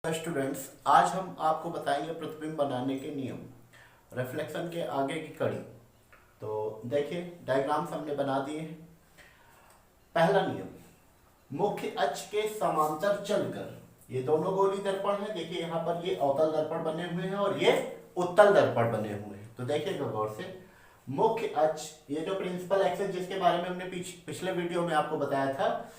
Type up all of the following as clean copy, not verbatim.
Students, आज हम आपको बताएंगे प्रतिबिंब बनाने के नियम, रिफ्लेक्शन के आगे की कड़ी। तो देखिए, डायग्राम्स हमने बना दिए हैं। पहला नियम, मुख्य अक्ष के समांतर चलकर, ये दोनों गोली दर्पण है। देखिए यहाँ पर ये अवतल दर्पण बने हुए हैं और ये उत्तल दर्पण बने हुए हैं। तो देखिएगा गौर से, मुख्य अक्ष, ये जो प्रिंसिपल एक्सिस जिसके बारे में हमने पिछले वीडियो में आपको बताया था,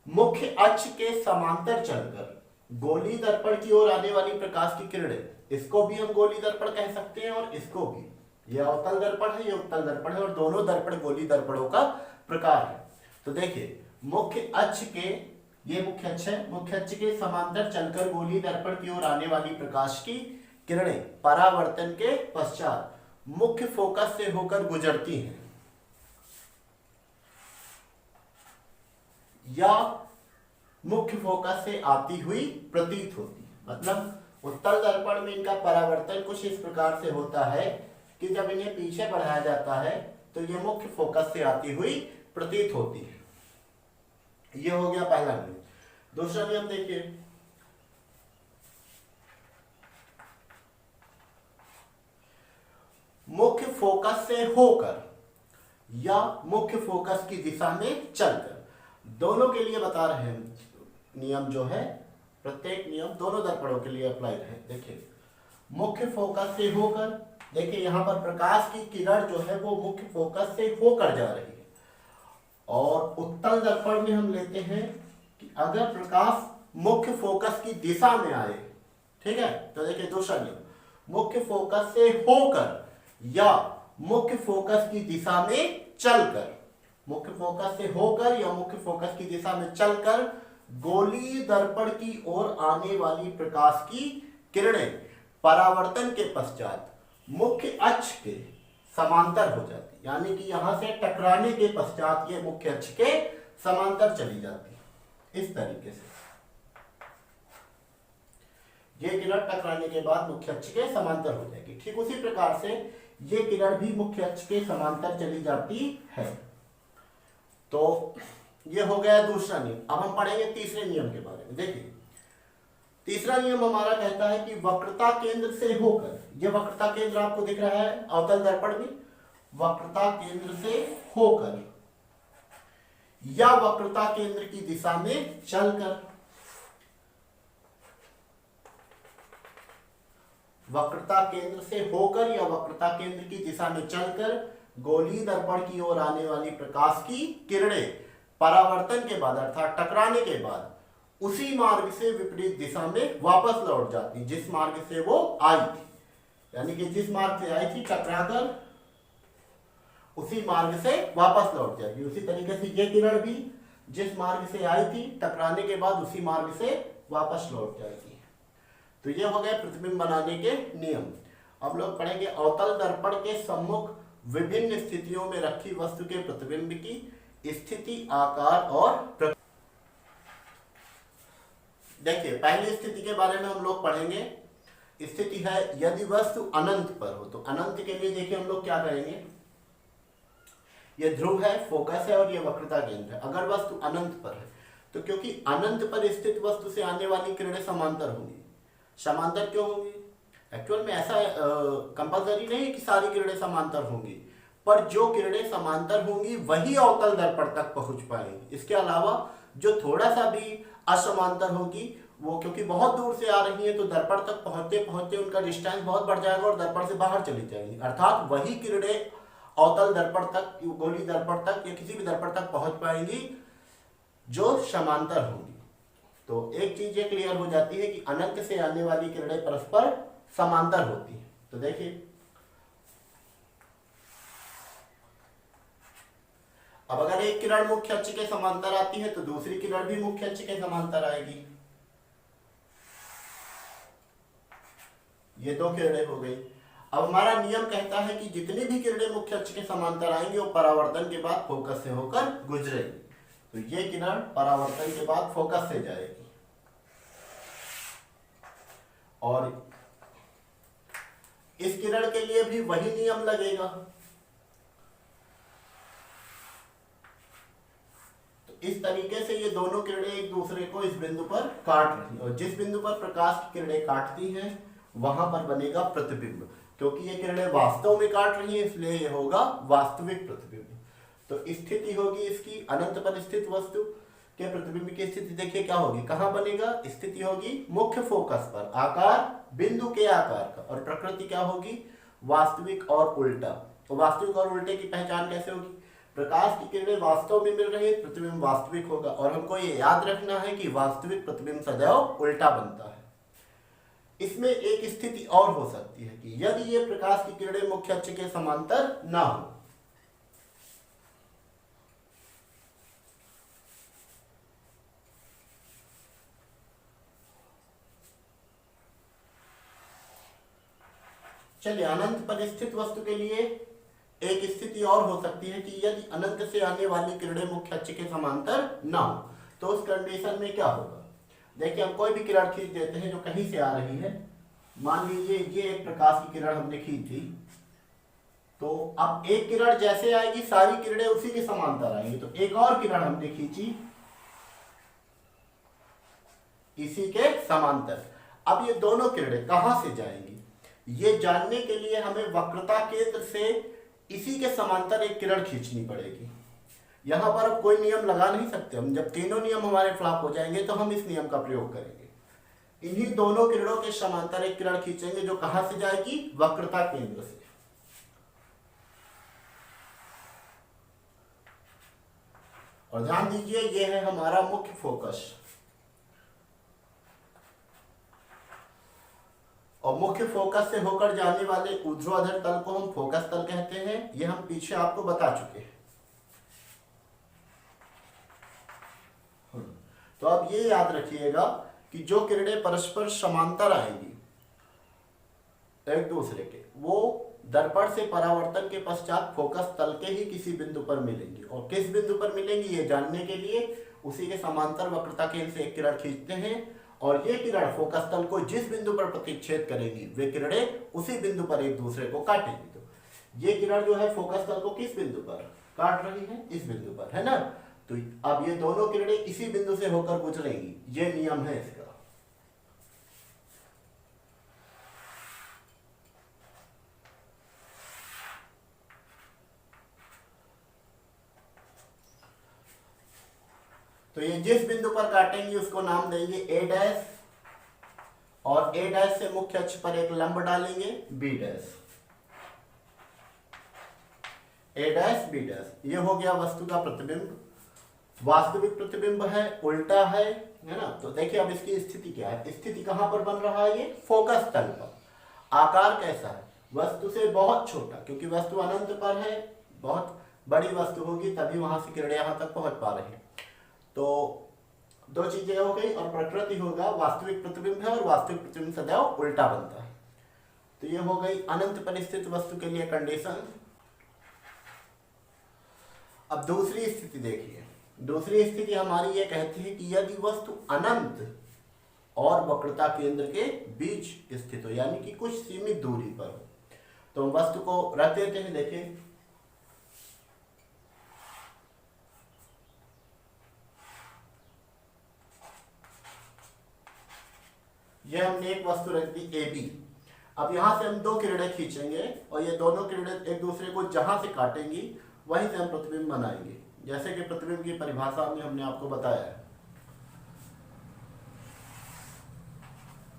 मुख्य अक्ष के समांतर चलकर गोली दर्पण की ओर आने वाली प्रकाश की किरणें, इसको भी हम गोली दर्पण कह सकते हैं और इसको भी। यह अवतल दर्पण है, ये उत्तल दर्पण है और दोनों दर्पण गोली दर्पणों का प्रकार है। तो देखिए, मुख्य अक्ष के, ये मुख्य अक्ष है, मुख्य अक्ष के समांतर चलकर गोली दर्पण की ओर आने वाली प्रकाश की किरणें परावर्तन के पश्चात मुख्य फोकस से होकर गुजरती हैं या मुख्य फोकस से आती हुई प्रतीत होती है। मतलब उत्तल दर्पण में इनका परावर्तन कुछ इस प्रकार से होता है कि जब इन्हें पीछे बढ़ाया जाता है तो ये मुख्य फोकस से आती हुई प्रतीत होती है। ये हो गया पहला नियम। दूसरा नियम देखिए, मुख्य फोकस से होकर या मुख्य फोकस की दिशा में चलकर, दोनों के लिए बता रहे हैं नियम जो है, प्रत्येक नियम दोनों दर्पणों के लिए अप्लाइड है। देखिए, मुख्य फोकस से होकर, देखिए यहां पर प्रकाश की किरण जो है वो मुख्य फोकस से होकर जा रही है। और उत्तल दर्पण में हम लेते हैं कि अगर प्रकाश मुख्य फोकस की दिशा में आए, ठीक है, तो देखिए दूसरा नियम, मुख्य फोकस से होकर या मुख्य फोकस की दिशा में चलकर, मुख्य फोकस से होकर या मुख्य फोकस की दिशा में चलकर गोली दर्पण की ओर आने वाली प्रकाश की किरणें परावर्तन के पश्चात मुख्य अक्ष के समांतर हो जाती, यानी कि यहां से टकराने के पश्चात ये मुख्य अक्ष के समांतर चली जाती है। इस तरीके से ये किरण टकराने के बाद मुख्य अक्ष के समांतर हो जाएगी। ठीक उसी प्रकार से ये किरण भी मुख्य अक्ष के समांतर चली जाती है। तो ये हो गया दूसरा नियम। अब हम पढ़ेंगे तीसरे नियम के बारे में। देखिए, तीसरा नियम हमारा कहता है कि वक्रता केंद्र से होकर, ये वक्रता केंद्र आपको दिख रहा है अवतल दर्पण में, वक्रता केंद्र से होकर या वक्रता केंद्र की दिशा में चलकर, वक्रता केंद्र से होकर या वक्रता केंद्र की दिशा में चलकर गोली दर्पण की ओर आने वाली प्रकाश की किरणें परावर्तन के बाद अर्थात टकराने के बाद उसी मार्ग से विपरीत दिशा में वापस लौट जाती, जिस मार्ग से वो आई थी। यानी कि जिस मार्ग से आई थी टकराकर उसी मार्ग से वापस लौट जाएगी। उसी तरीके से ये किरण भी जिस मार्ग से आई थी टकराने के बाद उसी मार्ग से वापस लौट जाएगी। तो ये हो गए प्रतिबिंब बनाने के नियम। अब लोग पढ़ेंगे अवतल दर्पण के सम्मुख विभिन्न स्थितियों में रखी वस्तु के प्रतिबिंब की स्थिति, आकार और देखिए, पहली स्थिति के बारे में हम लोग पढ़ेंगे। स्थिति है यदि वस्तु अनंत पर हो। तो अनंत के लिए देखिए हम लोग क्या करेंगे, ये ध्रुव है, फोकस है और ये वक्रता केंद्र है। अगर वस्तु अनंत पर है तो क्योंकि अनंत पर स्थित वस्तु से आने वाली किरणें समांतर होंगी। समांतर क्यों होंगी? एक्चुअल में ऐसा कंपल्सरी नहीं है कि सारी किरणें समांतर होंगी, पर जो किरणें समांतर होंगी वही अवतल दर्पण तक पहुंच पाएंगी। इसके अलावा जो थोड़ा सा भी असमांतर होगी, वो क्योंकि बहुत दूर से आ रही है तो दर्पण तक पहुंचते पहुंचते उनका डिस्टेंस बहुत बढ़ जाएगा और दर्पण से बाहर चली जाएंगी। अर्थात वही किरणें अवतल दर्पण तक, गोली दर्पण तक या किसी भी दर्पण तक पहुंच पाएंगी जो समांतर होंगी। तो एक चीज ये क्लियर हो जाती है कि अनंत से आने वाली किरणें परस्पर समांतर होती है। तो देखिए, अब अगर एक किरण मुख्य अक्ष के समांतर आती है तो दूसरी किरण भी मुख्य अक्ष के समांतर आएगी। ये दो किरणें हो गई। अब हमारा नियम कहता है कि जितनी भी किरणें मुख्य अक्ष के समांतर आएंगी वो परावर्तन के बाद फोकस से होकर गुजरेगी। तो ये किरण परावर्तन के बाद फोकस से जाएगी और इस किरण के लिए भी वही नियम लगेगा। तो इस तरीके से ये दोनों किरणें एक दूसरे को इस बिंदु पर काट रही हैं, और जिस बिंदु पर प्रकाश की किरणें काटती हैं वहां पर बनेगा प्रतिबिंब। क्योंकि ये किरणें वास्तव में काट रही हैं इसलिए ये होगा वास्तविक प्रतिबिंब। तो स्थिति होगी इसकी अनंत पर स्थित वस्तु के प्रतिबिंब की स्थिति देखिए क्या होगी, कहां बनेगा, स्थिति होगी मुख्य फोकस पर, आकार बिंदु के आकार का, और प्रकृति क्या होगी, वास्तविक और उल्टा। तो वास्तविक और उल्टे की पहचान कैसे होगी, प्रकाश की किरणें वास्तव में मिल रही है, प्रतिबिंब वास्तविक होगा, और हमको ये याद रखना है कि वास्तविक प्रतिबिंब सदैव उल्टा बनता है। इसमें एक स्थिति और हो सकती है कि यदि ये प्रकाश की किरणें मुख्य अक्ष के समांतर ना हो, चलिए अनंत पर स्थित वस्तु के लिए एक स्थिति और हो सकती है कि यदि अनंत से आने वाली किरणें मुख्य अक्ष के समांतर ना हो, तो उस कंडीशन में क्या होगा। देखिए हम कोई भी किरण खींच देते हैं जो कहीं से आ रही है, मान लीजिए ये एक प्रकाश की किरण हमने खींची, तो अब एक किरण जैसे आएगी सारी किरणें उसी के समांतर आएंगी, तो एक और किरण हमने खींची इसी के समांतर। अब ये दोनों किरणें कहां से जाएंगी, ये जानने के लिए हमें वक्रता केंद्र से इसी के समांतर एक किरण खींचनी पड़ेगी। यहां पर अब कोई नियम लगा नहीं सकते हम, जब तीनों नियम हमारे फ्लॉप हो जाएंगे तो हम इस नियम का प्रयोग करेंगे। इन्हीं दोनों किरणों के समांतर एक किरण खींचेंगे जो कहां से जाएगी, वक्रता केंद्र से। और ध्यान दीजिए ये है हमारा मुख्य फोकस, और मुख्य फोकस से होकर जाने वाले ऊर्ध्वाधर तल को हम फोकस तल कहते हैं। ये हम पीछे आपको बता चुके हैं। तो अब ये याद रखिएगा कि जो किरणें परस्पर समांतर आएंगी एक दूसरे के, वो दर्पण से परावर्तन के पश्चात फोकस तल के ही किसी बिंदु पर मिलेंगी, और किस बिंदु पर मिलेंगी ये जानने के लिए उसी के समांतर वक्रता केंद्र से एक किरण खींचते हैं, और ये किरण फोकस तल को जिस बिंदु पर प्रतिच्छेद करेगी वे किरणें उसी बिंदु पर एक दूसरे को काटेंगी। तो ये किरण जो है फोकस तल को किस बिंदु पर काट रही है, इस बिंदु पर, है ना। तो अब ये दोनों किरणें इसी बिंदु से होकर गुजरेंगी, ये नियम है इसका। तो ये जिस बिंदु पर काटेंगी उसको नाम देंगे ए डैश, और ए डैश से मुख्य अक्ष पर एक लंब डालेंगे बी डैश, ए डैश बी डैश। ये हो गया वस्तु का प्रतिबिंब, वास्तविक प्रतिबिंब है, उल्टा है ना। तो देखिए अब इसकी स्थिति क्या है, स्थिति कहां पर बन रहा है, ये फोकस तल पर। आकार कैसा है, वस्तु से बहुत छोटा, क्योंकि वस्तु अनंत पर है, बहुत बड़ी वस्तु होगी तभी वहां से किरणें यहां तक पहुंच पा रही है। तो दो चीजें हो गई, और प्रकृति होगा वास्तविक प्रतिबिंब है, और वास्तविक प्रतिबिंब सदैव उल्टा बनता है। तो ये हो गई अनंत पर स्थित वस्तु के लिए कंडीशन। अब दूसरी स्थिति देखिए, दूसरी स्थिति हमारी ये कहती है कि यदि वस्तु अनंत और वक्रता केंद्र के बीच स्थित हो, यानी कि कुछ सीमित दूरी पर हो, तो हम वस्तु को रख देते हैं। देखिए ये हमने एक वस्तु रख दी ए बी। अब यहां से हम दो किरणें खींचेंगे, और ये दोनों किरणें एक दूसरे को जहां से काटेंगी वहीं से हम प्रतिबिंब बनाएंगे, जैसे कि प्रतिबिंब की परिभाषा में हमने आपको बताया है।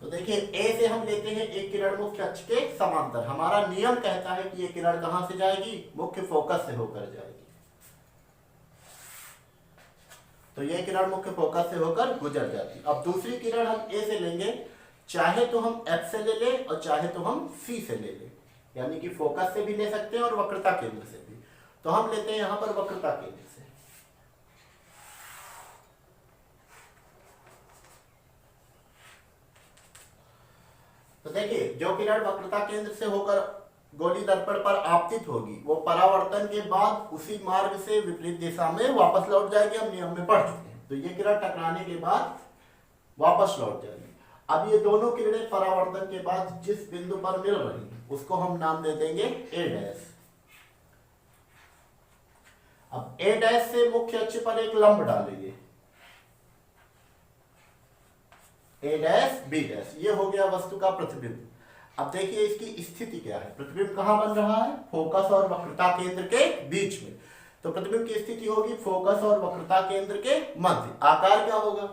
तो देखिए ए से हम लेते हैं एक किरण मुख्य अक्ष के समांतर। हमारा नियम कहता है कि ये किरण कहां से जाएगी, मुख्य फोकस से होकर जाएगी। तो ये किरण मुख्य फोकस से होकर गुजर जाती। अब दूसरी किरण हम ए से लेंगे, चाहे तो हम एफ से ले लें और चाहे तो हम सी से ले लें, यानी कि फोकस से भी ले सकते हैं और वक्रता केंद्र से भी। तो हम लेते हैं यहां पर वक्रता केंद्र से। तो देखिए जो किरण वक्रता केंद्र से होकर गोली दर्पण पर आपतित होगी वो परावर्तन के बाद उसी मार्ग से विपरीत दिशा में वापस लौट जाएगी। हम नियम में पढ़ चुके हैं। तो ये किरण टकराने के बाद वापस लौट जाएगी। अब ये दोनों किरणें परावर्तन के बाद जिस बिंदु पर मिल रही उसको हम नाम दे देंगे ए डैश। अब ए डैश से मुख्य अक्ष पर एक लंब डालेंगे ए डैश बी डैश, ये हो गया वस्तु का प्रतिबिंब। अब देखिए इसकी स्थिति क्या है, प्रतिबिंब कहाँ बन रहा है, फोकस और वक्रता केंद्र के बीच में। तो प्रतिबिंब की स्थिति होगी फोकस और वक्रता केंद्र के मध्य। आकार क्या होगा,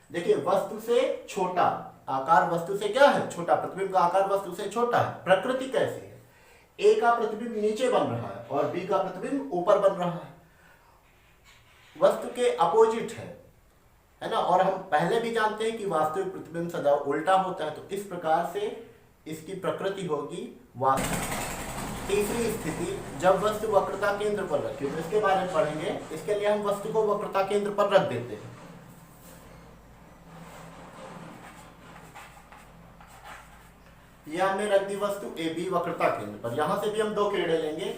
देखिए वस्तु से छोटा, आकार वस्तु से क्या है, छोटा, प्रतिबिंब का आकार वस्तु से छोटा है। प्रकृति कैसी है, ए का प्रतिबिंब नीचे बन रहा है और बी का प्रतिबिंब ऊपर बन रहा है, वस्तु के अपोजिट है ना। और हम पहले भी जानते हैं कि वास्तविक प्रतिबिंब सदा उल्टा होता है, तो इस प्रकार से इसकी प्रकृति होगी वास्तविक। तीसरी स्थिति, जब वस्तु वक्रता केंद्र पर रखी, तो इसके बारे में पढ़ेंगे। इसके लिए हम वस्तु को वक्रता केंद्र पर रख देते हैं। ये हमने रख दी वस्तु ए बी वक्रता केंद्र पर। यहां से भी हम दो किरणें लेंगे,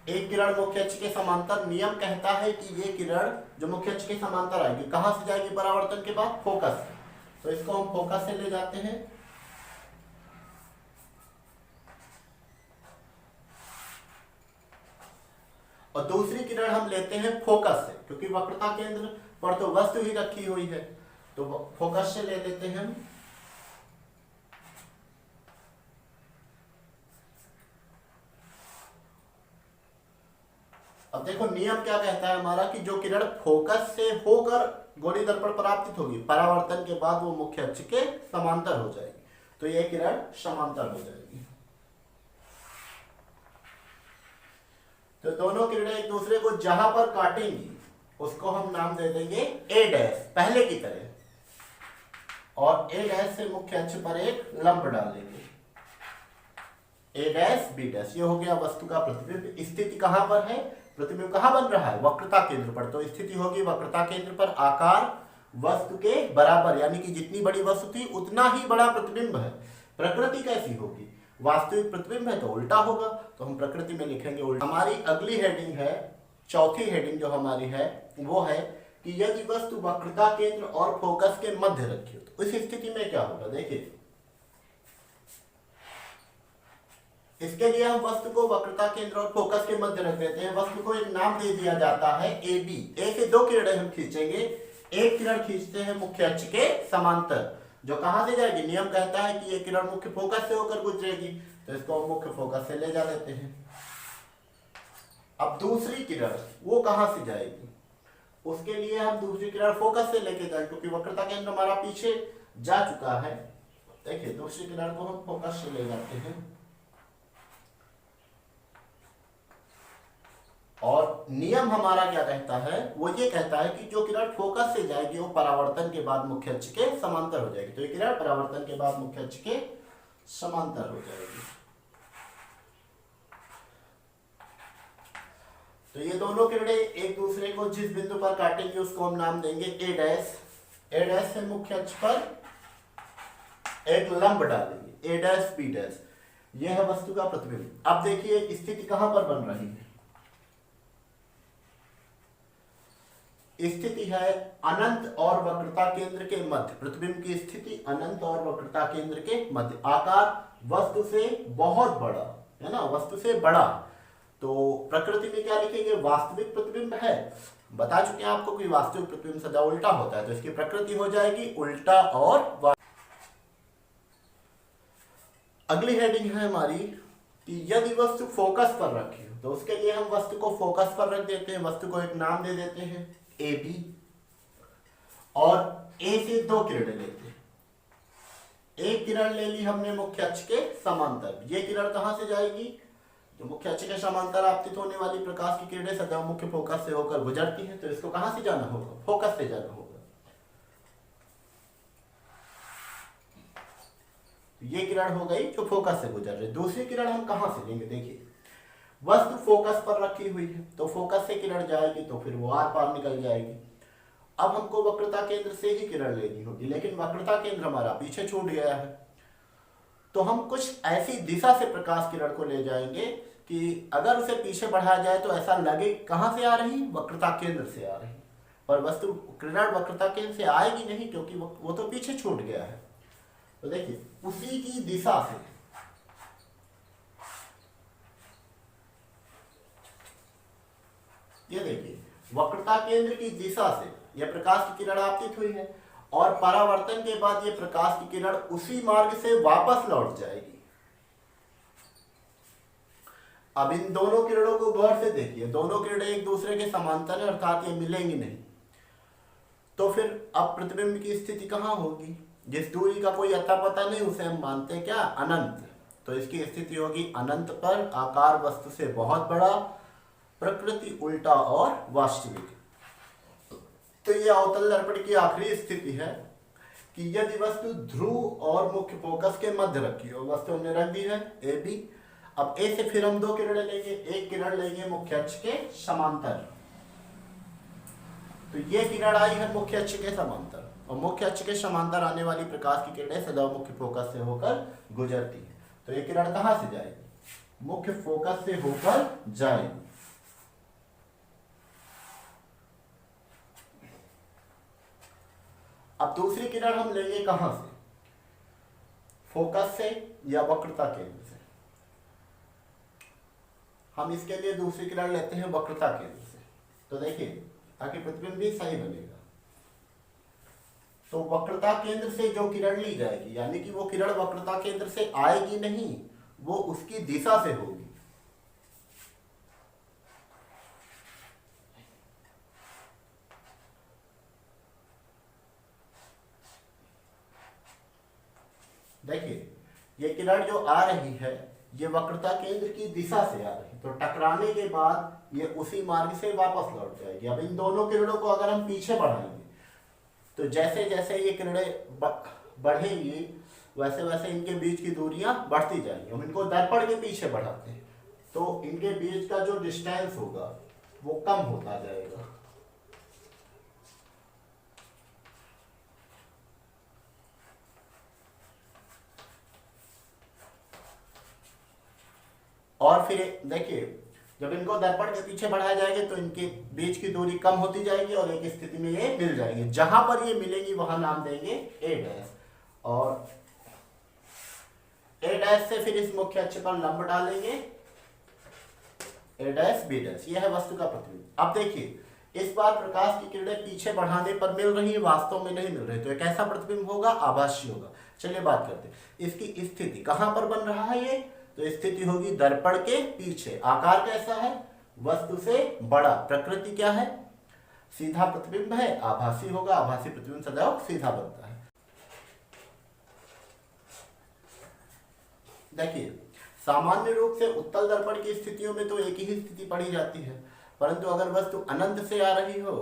एक किरण मुख्य अक्ष के समांतर। नियम कहता है कि ये किरण जो मुख्य अक्ष के समांतर आएगी, कहां से जाएगी परावर्तन के बाद, फोकस से। तो इसको हम फोकस से ले जाते हैं। और दूसरी किरण हम लेते हैं फोकस से, क्योंकि वक्रता केंद्र पर तो वस्तु ही रखी हुई है, तो फोकस से ले लेते हैं हम। अब देखो नियम क्या कहता है हमारा, कि जो किरण फोकस से होकर गोली दर्पण पर आपतित होगी, परावर्तन के बाद वो मुख्य अक्ष के समांतर हो जाएगी, तो ये किरण समांतर हो जाएगी। तो दोनों किरणें एक दूसरे को जहां पर काटेंगी उसको हम नाम दे देंगे ए डैश, पहले की तरह, और ए डैश से मुख्य अक्ष पर एक लंब डाल देंगे, ए डैश बी डैश। ये हो गया वस्तु का प्रतिबिंब। स्थिति कहां पर है, प्रतिबिंब कहां बन रहा है, वक्रता केंद्र पर, तो स्थिति होगी वक्रता केंद्र पर। आकार वस्तु के बराबर, यानी कि जितनी बड़ी वस्तु थी उतना ही बड़ा प्रतिबिंब है। प्रकृति कैसी होगी, वास्तविक प्रतिबिंब है तो उल्टा होगा, तो हम प्रकृति में लिखेंगे उल्टा। हमारी अगली हेडिंग है, चौथी हेडिंग जो हमारी है वो है कि यदि वस्तु वक्रता केंद्र और फोकस के मध्य रखी हो, तो इस स्थिति में क्या होगा। देखिए इसके लिए हम वस्तु को वक्रता केंद्र और फोकस के मध्य रख देते हैं। वस्तु को एक नाम दे दिया जाता है ए बी। ए से दो किरणें हम खींचेंगे, एक किरण खींचते हैं मुख्य अक्ष के समांतर, जो कहां से जाएगी, नियम कहता है कि ये किरण मुख्य फोकस से होकर गुजरेगी, तो इसको हम मुख्य फोकस से ले जा लेते हैं। अब दूसरी किरण वो कहां से जाएगी, उसके लिए हम दूसरी किरण फोकस से लेके जाएंगे, क्योंकि वक्रता केंद्र हमारा पीछे जा चुका है। देखिए दूसरी किरण को हम फोकस से ले जाते हैं, और नियम हमारा क्या कहता है, वो ये कहता है कि जो किरण फोकस से जाएगी वो परावर्तन के बाद मुख्य अक्ष के समांतर हो जाएगी, तो ये किरण परावर्तन के बाद मुख्य अक्ष के समांतर हो जाएगी। तो ये दोनों किरणें एक दूसरे को जिस बिंदु पर काटेंगे उसको हम नाम देंगे ए डैश। ए डैश से मुख्य अक्ष पर एक लंब डालेंगे, ए डैश बी डैश। यह है वस्तु का प्रतिबिंब। अब देखिए स्थिति कहां पर बन रही है, स्थिति है अनंत और वक्रता केंद्र के मध्य। प्रतिबिंब की स्थिति अनंत और वक्रता केंद्र के मध्य। आकार वस्तु से बहुत बड़ा है ना, वस्तु से बड़ा। तो प्रकृति में क्या लिखेंगे, वास्तविक प्रतिबिंब है। बता चुके हैं आपको कि वास्तविक प्रतिबिंब सदा उल्टा होता है, तो इसकी प्रकृति हो जाएगी उल्टा। और अगली हेडिंग है हमारी कि यदि वस्तु फोकस पर रखी हो, तो उसके लिए हम वस्तु को फोकस पर रख देते हैं। वस्तु को एक नाम दे देते हैं ए बी, और ए से दो किरणें लेते हैं। एक किरण ले ली हमने मुख्य अक्ष के समांतर। ये किरण कहां से जाएगी, जो मुख्य अक्ष के समांतर आपतित होने वाली प्रकाश की किरणें सदा मुख्य फोकस से होकर गुजरती हैं, तो इसको कहां से जाना होगा, फोकस से जाना होगा। ये किरण हो गई जो फोकस से गुजर रही। दूसरी किरण हम कहां से लेंगे, देखिए वस्तु फोकस पर रखी हुई है, तो फोकस से किरण जाएगी तो फिर वो आर पार निकल जाएगी। अब हमको वक्रता केंद्र से ही किरण लेनी होगी, लेकिन वक्रता केंद्र हमारा पीछे छूट गया है, तो हम कुछ ऐसी दिशा से प्रकाश किरण को ले जाएंगे कि अगर उसे पीछे बढ़ाया जाए तो ऐसा लगे कहां से आ रही, वक्रता केंद्र से आ रही, पर वस्तु किरण वक्रता केंद्र से आएगी नहीं, क्योंकि वो तो पीछे छूट गया है। तो देखिए उसी की दिशा से ये देखिए वक्रता केंद्र की दिशा से यह प्रकाश की किरण आपतित हुई है, और परावर्तन के बाद ये प्रकाश की किरण उसी मार्ग से वापस लौट जाएगी। अब इन दोनों किरणों को गौर से देखिए, दोनों किरणें एक दूसरे के समांतर है, अर्थात ये मिलेंगी नहीं। तो फिर अब प्रतिबिंब की स्थिति कहाँ होगी? जिस दूरी का कोई अता पता नहीं उसे हम मानते हैं क्या? अनंत। तो इसकी स्थिति होगी अनंत पर, आकार वस्तु से बहुत बड़ा, प्रकृति उल्टा और वास्तविक। तो ये अवतल दर्पण की आखिरी स्थिति है कि यदि वस्तु ध्रुव और मुख्य फोकस के मध्य रखी हो, वस्तु हमने रख दी है ए बी। अब ए से फिर हम दो किरणें लेंगे, एक किरण लेंगे मुख्य अक्ष के समांतर। तो ये किरण आई है मुख्य अक्ष के समांतर, और मुख्य अक्ष के समांतर आने वाली प्रकाश की किरणें सदैव मुख्य फोकस से होकर गुजरती है। तो ये किरण कहां से जाएगी? मुख्य फोकस से होकर जाएगी। अब दूसरी किरण हम लेंगे कहां से? फोकस से या वक्रता केंद्र से? हम इसके लिए दूसरी किरण लेते हैं वक्रता केंद्र से। तो देखिए, ताकि प्रतिबिंब भी सही बनेगा, तो वक्रता केंद्र से जो किरण ली जाएगी, यानी कि वो किरण वक्रता केंद्र से आएगी नहीं, वो उसकी दिशा से होगी। देखिए, ये किरण जो आ रही है ये वक्रता केंद्र की दिशा से आ रही है, तो टकराने के बाद ये उसी मार्ग से वापस लौट जाएगी। अब इन दोनों किरणों को अगर हम पीछे बढ़ाएंगे, तो जैसे जैसे ये किरणें बढ़ेंगी वैसे वैसे इनके बीच की दूरियां बढ़ती जाएंगी। हम इनको दर्पण के पीछे बढ़ाते हैं तो इनके बीच का जो डिस्टेंस होगा वो कम होता जाएगा। और फिर देखिए, जब इनको दर्पण के पीछे बढ़ाया जाएगा तो इनके बीच की दूरी कम होती जाएगी और एक स्थिति में ये मिल जाएंगे। जहां पर ये मिलेंगी वहां नाम देंगे ए डैश, और ए डैश से फिर इस मुख्य अक्ष पर लंब डालेंगे ए डैश बी डैश। यह है वस्तु का प्रतिबिंब। अब देखिए, इस बार प्रकाश की किरणें पीछे बढ़ाने पर मिल रही है, वास्तव में नहीं मिल रही, तो एक कैसा प्रतिबिंब होगा? आभासी होगा। चलिए बात करते हैं इसकी स्थिति कहां पर बन रहा है ये। तो स्थिति होगी दर्पण के पीछे। आकार कैसा है? वस्तु से बड़ा। प्रकृति क्या है? सीधा प्रतिबिंब है, आभासी होगा। आभासी प्रतिबिंब सदैव सीधा बनता है। देखिए, सामान्य रूप से उत्तल दर्पण की स्थितियों में तो एक ही स्थिति पढ़ी जाती है, परंतु अगर वस्तु अनंत से आ रही हो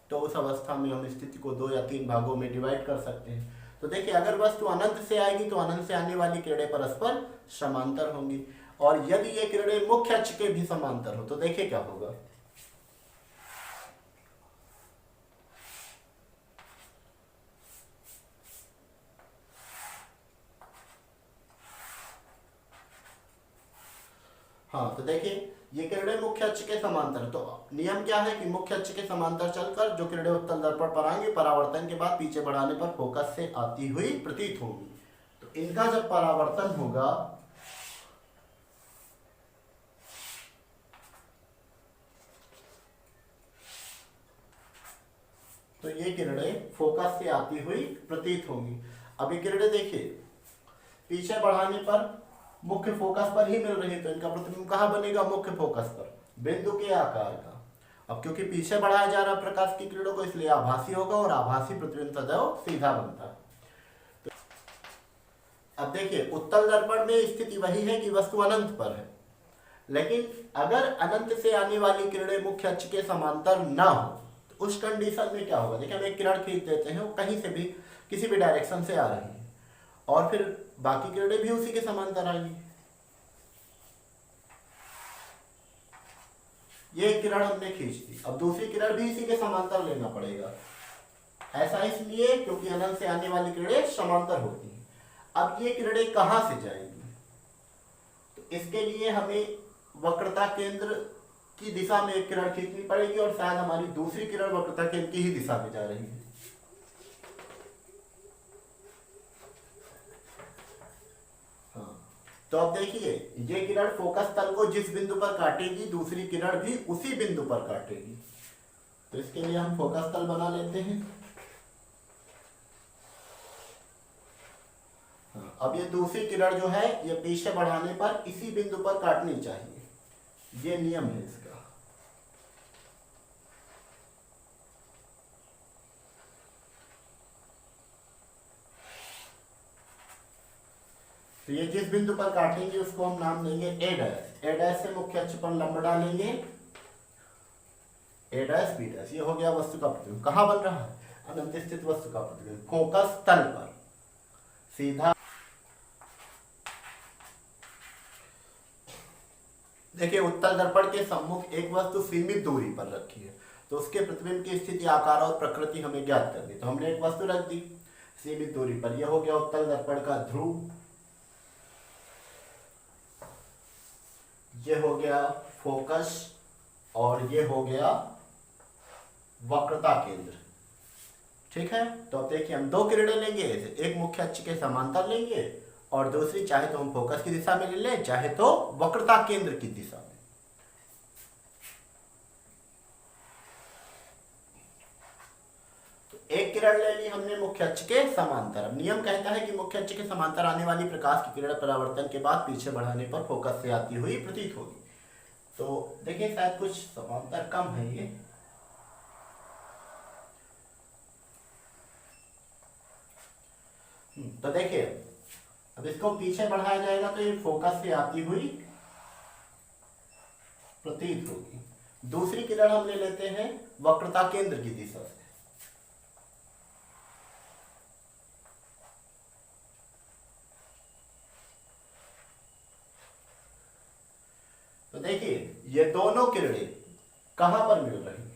तो उस अवस्था में हम स्थिति को 2 या 3 भागों में डिवाइड कर सकते हैं। तो देखिए, अगर वस्तु अनंत से आएगी तो अनंत से आने वाली किरणें परस्पर समांतर होंगी, और यदि ये किरणें मुख्य अक्ष के भी समांतर हो तो देखिए क्या होगा। हाँ, तो देखिए ये किरणें मुख्य अक्ष के समांतर, तो नियम क्या है कि मुख्य अक्ष के समांतर चलकर जो किरणें उत्तल दर्पण पर आएंगी, परावर्तन के बाद पीछे बढ़ाने पर फोकस से आती हुई प्रतीत होगी। तो इनका जब परावर्तन होगा तो ये किरणें फोकस से आती हुई प्रतीत होंगी। अब ये किरणें देखिए पीछे बढ़ाने पर मुख्य फोकस पर ही मिल रही है, तो इनका प्रतिबिंब कहाँ बनेगा? मुख्य फोकस पर, बिंदु के आकार का। अब क्योंकि पीछे बढ़ाया जा रहा है प्रकाश की किरणों को, इसलिए आभासी होगा, और आभासी प्रतिबिंब सदैव सीधा बनता है। तो अब देखिए, उत्तल दर्पण में स्थिति वही है कि वस्तु अनंत पर है, लेकिन अगर अनंत से आने वाली किरणें मुख्य अक्ष के समांतर ना हो तो उस कंडीशन में क्या होगा? देखिए, हम एक किरण खींच देते हैं, वो कहीं से भी किसी भी डायरेक्शन से आ रही है, और फिर बाकी किरणें भी उसी के समांतर आएंगी। ये किरण हमने खींच दी, अब दूसरी किरण भी इसी के समांतर लेना पड़ेगा। ऐसा इसलिए क्योंकि अनंत से आने वाली किरणें समांतर होती हैं। अब ये किरणें कहां से जाएंगी? तो इसके लिए हमें वक्रता केंद्र की दिशा में एक किरण खींचनी पड़ेगी, और शायद हमारी दूसरी किरण वक्रता केंद्र की ही दिशा में जा रही है। तो अब देखिए, ये किरण फोकस तल को जिस बिंदु पर काटेगी, दूसरी किरण भी उसी बिंदु पर काटेगी। तो इसके लिए हम फोकस तल बना लेते हैं। अब ये दूसरी किरण जो है ये पीछे बढ़ाने पर इसी बिंदु पर काटनी चाहिए, ये नियम है इसका। तो ये जिस बिंदु पर काटेंगे उसको हम नाम देंगे ए डैश। ए डैश से मुख्य अक्ष पर लंब डालेंगे, ए डैश बी डैश। ये हो गया वस्तु का प्रतिबिंब। कहाँ बन रहा है? अनंत स्थित वस्तु का प्रतिबिंब फोकस तल पर सीधा। देखिए उत्तल दर्पण के सम्मुख एक वस्तु सीमित दूरी पर रखी है, तो उसके प्रतिबिंब की स्थिति, आकार और प्रकृति हमें ज्ञात करनी। तो हमने एक वस्तु रख दी सीमित दूरी पर, यह हो गया उत्तल दर्पण का ध्रुव, ये हो गया फोकस, और ये हो गया वक्रता केंद्र। ठीक है, तो अब देखिए हम दो किरणें लेंगे, एक मुख्य अक्ष के समांतर लेंगे और दूसरी चाहे तो हम फोकस की दिशा में ले लें, चाहे तो वक्रता केंद्र की दिशा में। तो एक किरण ले ली हमने मुख्य अक्ष के समांतर। अब नियम कहता है कि मुख्य अक्ष के समांतर आने वाली प्रकाश की किरण परावर्तन के बाद पीछे बढ़ाने पर फोकस से आती हुई प्रतीत होगी। तो देखिए शायद कुछ समांतर कम है ये, तो देखिए अब इसको पीछे बढ़ाया जाएगा तो ये फोकस से आती हुई प्रतीत होगी। दूसरी किरण हम ले लेते हैं वक्रता केंद्र की दिशा से। तो देखिए ये दोनों किरणें कहां पर मिल रही हैं?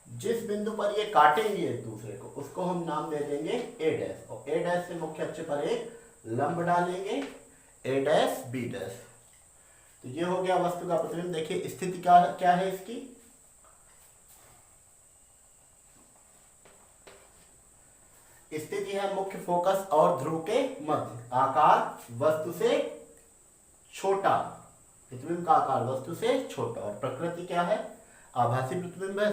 जिस बिंदु पर ये काटेंगे एक दूसरे को उसको हम नाम दे देंगे ए डैश, और ए डैश से मुख्य अक्ष पर एक लंब डालेंगे, ए डैश बी डैश। तो ये हो गया वस्तु का प्रतिबिंब। देखिए स्थिति क्या क्या है इसकी? स्थिति है मुख्य फोकस और ध्रुव के मध्य, आकार वस्तु से छोटा, प्रतिबिंब का आकार वस्तु से छोटा, और प्रकृति क्या है? आभासी प्रतिबिंब है।